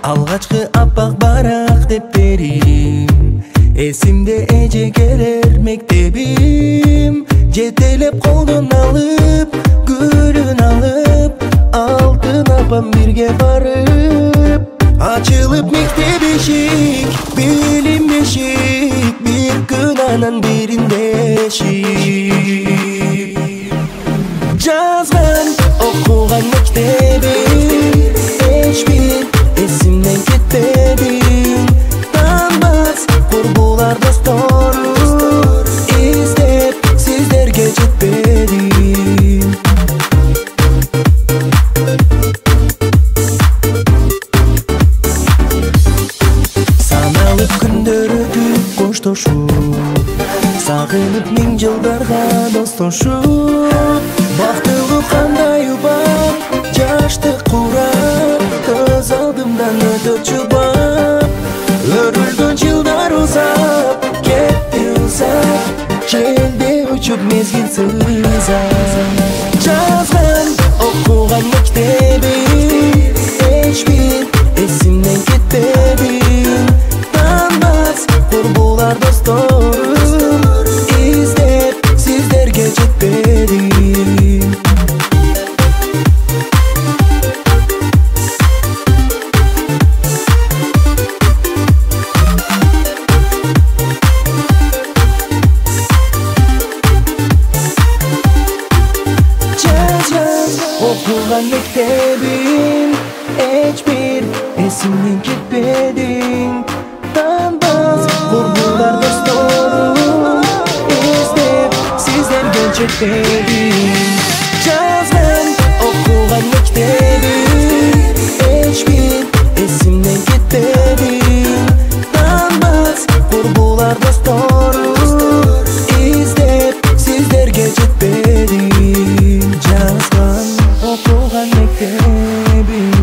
Алгачкы аппак барак дептерим эсимде эже келер мектебим. Жетелеп колдон алып, гүлүн алып, алтын апам бирге барып. Ачылып мектеп эшик, билим бешик, бир күн анан биринде эшик. Жазган окуган мектебим эч бир эсимден кетпеди. Танбас курбулар досторум, издеп сиздерге жетпедим. Саналып күндөр өтүп коштошуп, сагынып миң жылдарга достошуп. Бактылуу кандай убак, жаштык курап, көз алдымдан өтөт жылбап. Өрүлгөн жылдар узап, кетти узап, желде учуп мезгил сызап. Жазган окуган мектебим эч бир эсимден кетпеди. Танбас курбулар досторум, издеп сиздерге жетпедим. Окуган мектебим эч бир эсимден кетпедиң. Танбас курбулар досторум, издеп сиздерге жетпедим. Жазган окуган мектебим эч бир эсимден кетпедиң. Танбас курбулар досторум, издеп сиздерге жетпедим. Жазган окуган мектебим.